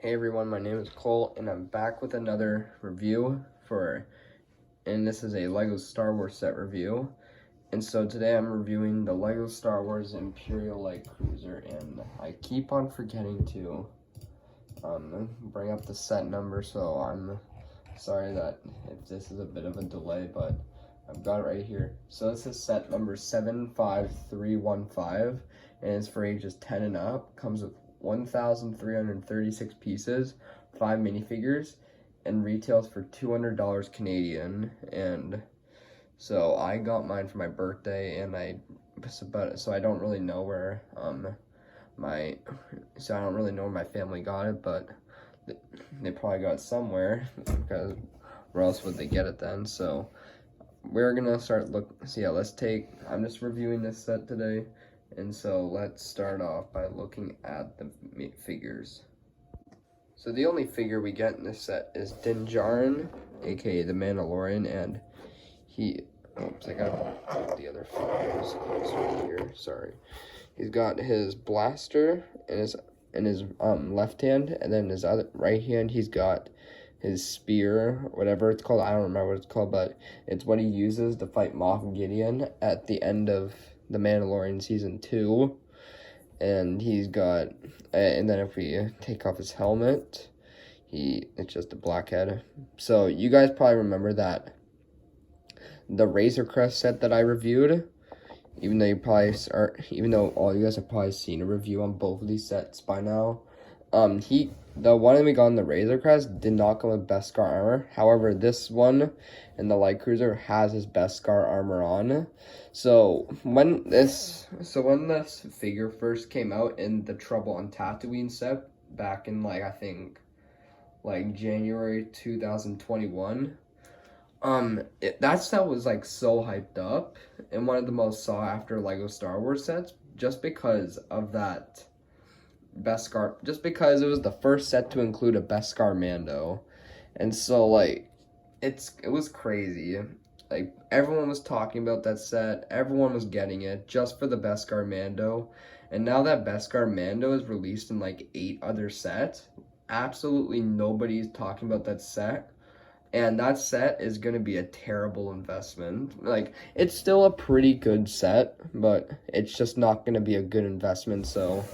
Hey everyone, my name is Cole, and I'm back with another review and this is a LEGO Star Wars set review. And so today I'm reviewing the LEGO Star Wars Imperial Light Cruiser, and I keep on forgetting to bring up the set number, so I'm sorry that if this is a bit of a delay, but I've got it right here. So this is set number 75315, and it's for ages 10 and up. Comes with 1,336 pieces, 5 minifigures, and retails for $200 Canadian. And so I got mine for my birthday, and so I don't really know where my family got it, but they probably got it somewhere, because where else would they get it then? So we're gonna I'm just reviewing this set today, and so let's start off by looking at the figures. So the only figure we get in this set is Din Djarin, aka the Mandalorian, and I gotta put the other figures right here, sorry. He's got his blaster in his left hand, and then his other right hand he's got his spear, whatever it's called. I don't remember what it's called, but it's what he uses to fight Moff Gideon at the end of The Mandalorian Season 2. And he's got, and then if we take off his helmet, it's just a black head. So you guys probably remember that the Razor Crest set that I reviewed, even though all you guys have probably seen a review on both of these sets by now. The one that we got in the Razor Crest did not come with Beskar armor. However, this one in the Light Cruiser has his Beskar armor on. So when this figure first came out in the Trouble on Tatooine set back in I think January 2021, that set was so hyped up and one of the most sought after LEGO Star Wars sets, just because of that Beskar, just because it was the first set to include a Beskar Mando. And so it was crazy. Everyone was talking about that set, everyone was getting it just for the Beskar Mando. And now that Beskar Mando is released in 8 other sets, absolutely nobody's talking about that set. And that set is going to be a terrible investment. It's still a pretty good set, but it's just not going to be a good investment. So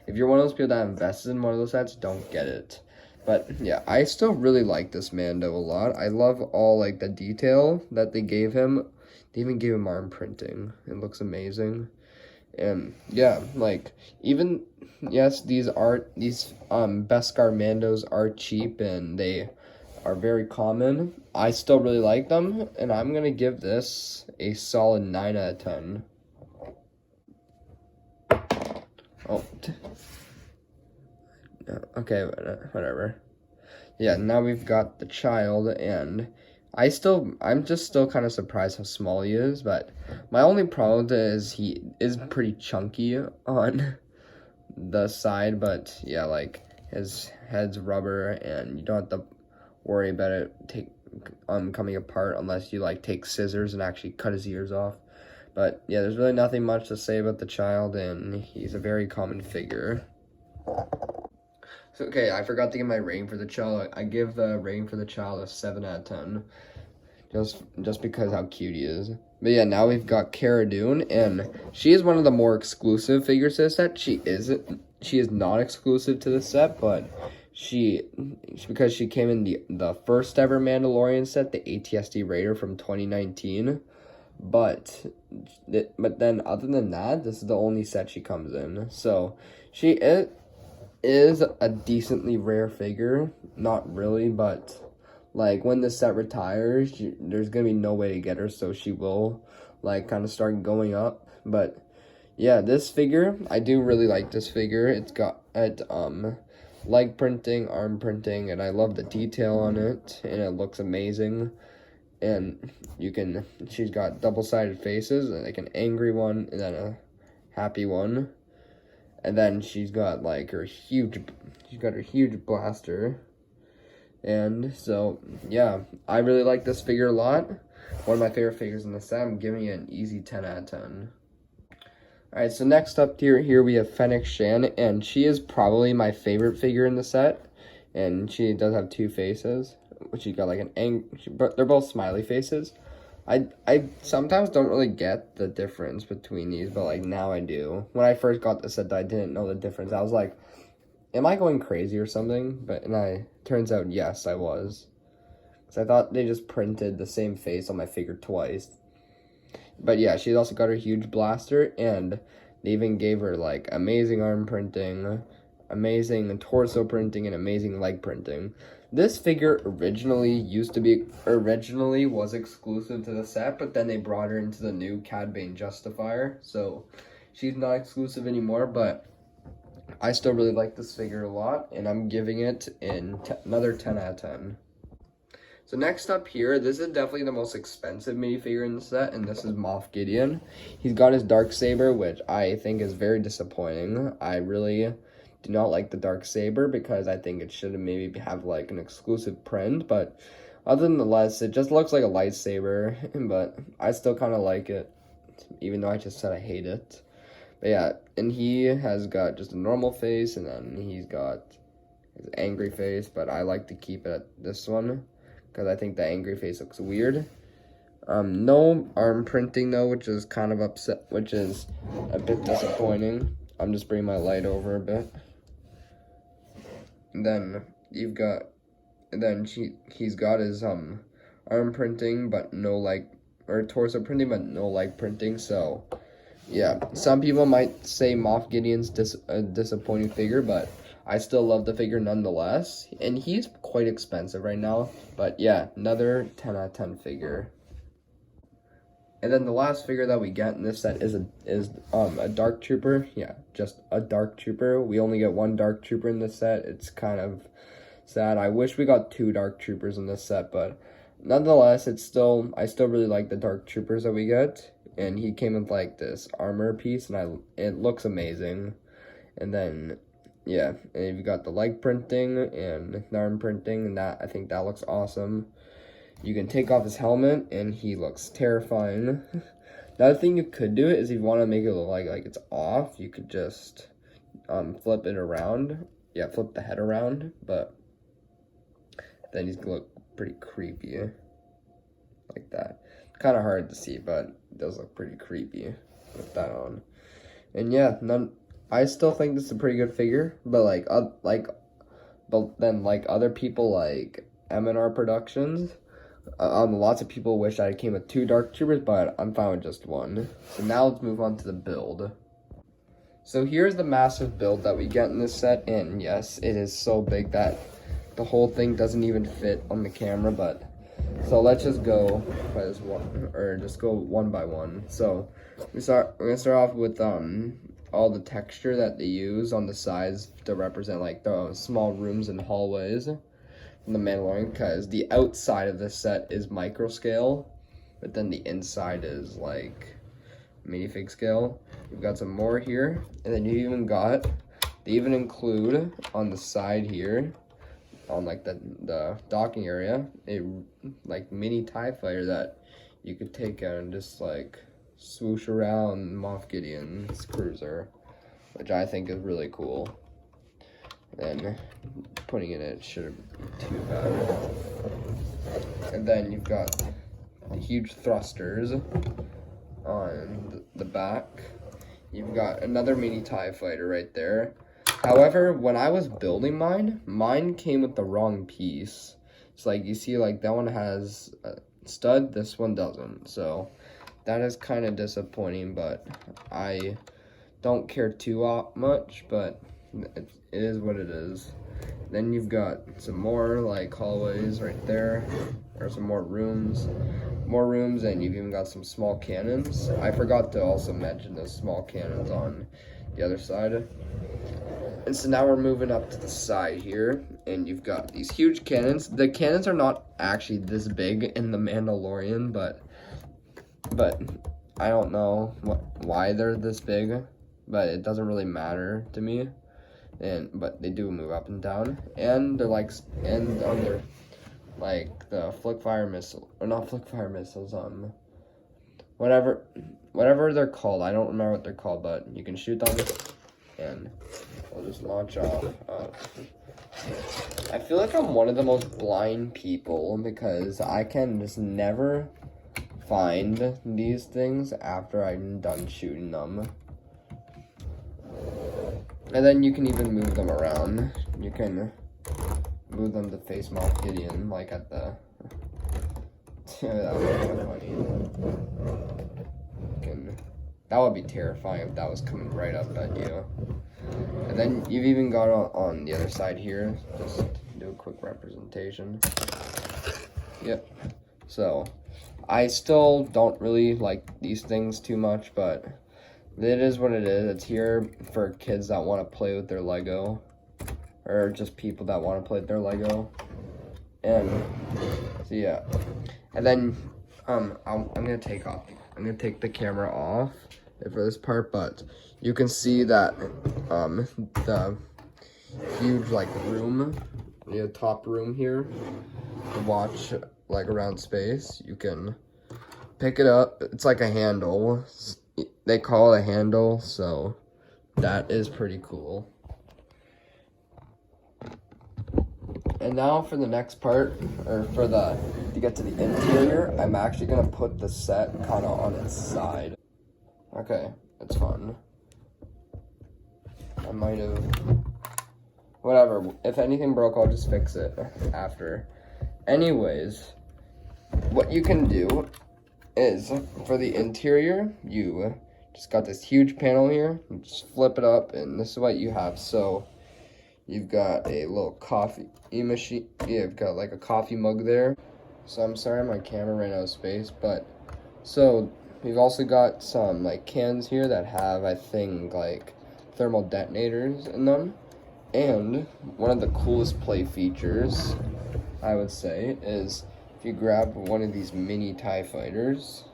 if you're one of those people that invested in one of those sets, don't get it. But yeah, I still really like this Mando a lot. I love all the detail that they gave him. They even gave him arm printing. It looks amazing. And yeah, yes, these Beskar Mandos are cheap and they are very common. I still really like them, and I'm gonna give this a solid 9 out of 10. Oh, okay, whatever. Yeah, now we've got the child, and I'm just still kind of surprised how small he is, but my only problem is he is pretty chunky on the side, but yeah, his head's rubber, and you don't have to worry about it coming apart unless you take scissors and actually cut his ears off. But yeah, there's really nothing much to say about the child, and he's a very common figure. So okay, I forgot to give my rating for the child. I give the rating for the child a 7 out of 10, just because how cute he is. But yeah, now we've got Cara Dune, and she is one of the more exclusive figures to the set. She is not exclusive to the set, but because she came in the first ever Mandalorian set, the ATSD Raider from 2019. But then other than that, this is the only set she comes in. So she is a decently rare figure. Not really, but when the set retires, there's gonna be no way to get her, so she will kind of start going up. But yeah, this figure, I do really like this figure. It's got leg printing, arm printing, and I love the detail on it, and it looks amazing. And she's got double-sided faces, an angry one and then a happy one. And then she's got her huge blaster. And so yeah, I really like this figure a lot. One of my favorite figures in the set. I'm giving it an easy 10 out of 10. Alright, so next up here we have Fennec Shan, and she is probably my favorite figure in the set. and she does have two faces, which she got like but they're both smiley faces. I sometimes don't really get the difference between these, but like now I do. When I first got the set, I didn't know the difference. I was like, am I going crazy or something? Turns out yes, I was. Because I thought they just printed the same face on my figure twice. But yeah, she's also got her huge blaster, and they even gave her like amazing arm printing, amazing torso printing, and amazing leg printing. This figure originally was exclusive to the set, but then they brought her into the new Cad Bane Justifier, so she's not exclusive anymore, but I still really like this figure a lot, and I'm giving it another 10 out of 10. So next up here, this is definitely the most expensive minifigure in the set, and this is Moff Gideon. He's got his Darksaber, which I think is very disappointing. I really do not like the Darksaber because I think it should maybe have like an exclusive print, but other than the less, it just looks like a lightsaber, but I still kind of like it, even though I just said I hate it. But yeah, and he has got just a normal face, and then he's got his angry face, but I like to keep it at this one because I think the angry face looks weird. No arm printing though, which is kind of which is a bit disappointing. I'm just bringing my light over a bit. And then he's got his arm printing, but no torso printing, but no leg printing. So yeah, some people might say Moff Gideon's a disappointing figure, but I still love the figure nonetheless, and he's quite expensive right now. But yeah, another 10 out of 10 figure. And then the last figure that we get in this set is a Dark Trooper. Yeah, just a Dark Trooper. We only get one Dark Trooper in this set. It's kind of sad. I wish we got two Dark Troopers in this set, but nonetheless, I still really like the Dark Troopers that we get. And he came with like this armor piece, and it looks amazing. And then yeah, and you've got the leg printing and the arm printing, and I think that looks awesome. You can take off his helmet, and he looks terrifying. The other thing you could do is if you want to make it look like it's off, you could just flip it around. Yeah, flip the head around, but then he's gonna look pretty creepy like that. Kind of hard to see, but it does look pretty creepy with that on. And yeah, I still think this is a pretty good figure, but then other people like M&R Productions, lots of people wish I came with two Dark Troopers, but I'm fine with just one. So now let's move on to the build. So here's the massive build that we get in this set, and yes, it is so big that the whole thing doesn't even fit on the camera, but so let's just go by this one, or just go one by one. So we're gonna start off with all the texture that they use on the sides to represent like the small rooms and hallways from the Mandalorian, because the outside of this set is micro scale, but then the inside is like minifig scale. You've got some more here, and then they even include on the side here, on like the docking area, a like mini TIE fighter that you could take out and just like swoosh around Moff Gideon's cruiser, which I think is really cool. Then putting it in it shouldn't be too bad. And then you've got the huge thrusters on the back. You've got another mini TIE fighter right there. However, when I was building mine came with the wrong piece. It's like, you see, like, that one has a stud, this one doesn't. So, that is kind of disappointing, but I don't care too much, but it is what it is. Then you've got some more, like, hallways right there, or some more rooms, and you've even got some small cannons. I forgot to also mention the small cannons on the other side. And so now we're moving up to the side here, and you've got these huge cannons. The cannons are not actually this big in the Mandalorian, but I don't know why they're this big, but it doesn't really matter to me. But they do move up and down, and they're like, and under like the flick fire missile, or not flick fire missiles, whatever they're called. I don't remember what they're called, but you can shoot them, and we'll just launch off. I feel like I'm one of the most blind people because I can just never find these things after I'm done shooting them. And then you can even move them around. You can move them to face Mount Gideon, like at the... that would be so funny. That would be terrifying if that was coming right up at you. And then you've even got on the other side here, just do a quick representation. Yep. So, I still don't really like these things too much, but it is what it is. It's here for kids that want to play with their Lego, or just people that want to play with their Lego. And so yeah, and then I'm gonna take the camera off for this part, but you can see that the huge like room, the top room here to watch like around space. You can pick it up. It's like a handle. They call it a handle, so that is pretty cool. And now for the next part, or to get to the interior, I'm actually gonna put the set kind of on its side. Okay, it's fun. I might have, whatever, if anything broke, I'll just fix it after. Anyways, what you can do is, for the interior, you just got this huge panel here, you just flip it up, and this is what you have. So, you've got a little coffee machine, you've got like a coffee mug there. So I'm sorry my camera ran out of space, but, so, we've also got some like cans here that have, I think, like thermal detonators in them. And one of the coolest play features, I would say, is if you grab one of these mini TIE fighters,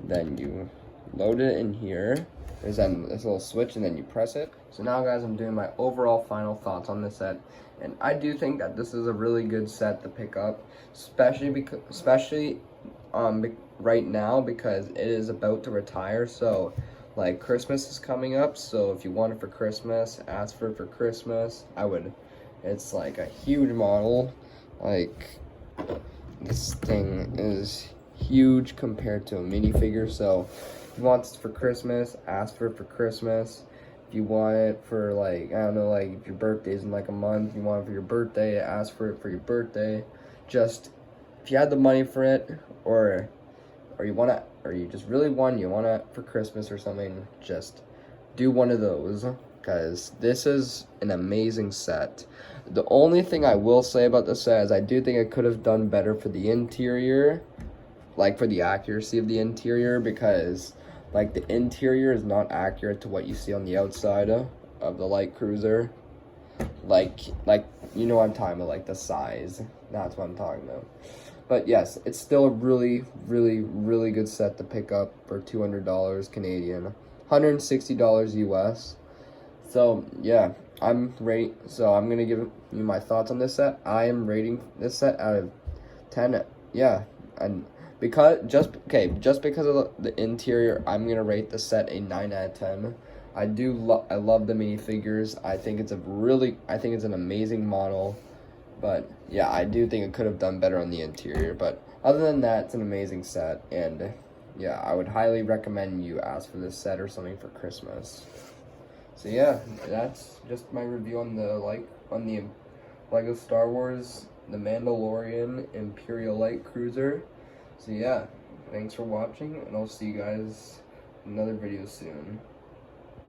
then you load it in here. There's then this little switch, and then you press it. So now, guys, I'm doing my overall final thoughts on this set, and I do think that this is a really good set to pick up, especially right now, because it is about to retire. So like Christmas is coming up, so if you want it for Christmas, ask for it for Christmas. It's like a huge model. Like, this thing is huge compared to a minifigure, so if you want this for Christmas, ask for it for Christmas. If you want it for, like, I don't know, like if your birthday's in like a month, you want it for your birthday, ask for it for your birthday. Just, if you had the money for it, or you want it, or you just really want it for Christmas or something, just do one of those, because this is an amazing set. The only thing I will say about this set is I do think it could have done better for the interior, like for the accuracy of the interior, because like the interior is not accurate to what you see on the outside of the light cruiser. Like you know what I'm talking about, like the size. That's what I'm talking about. But yes, it's still a really, really, really good set to pick up for $200 Canadian, $160 US. So yeah, I'm gonna give you my thoughts on this set. I am rating this set out of 10. Yeah, and just because of the interior, I'm gonna rate the set a 9 out of 10. I love the minifigures. I think it's an amazing model. But yeah, I do think it could have done better on the interior. But other than that, it's an amazing set, and yeah, I would highly recommend you ask for this set or something for Christmas. So yeah, that's just my review on the Lego Star Wars The Mandalorian Imperial Light Cruiser. So yeah, thanks for watching, and I'll see you guys in another video soon.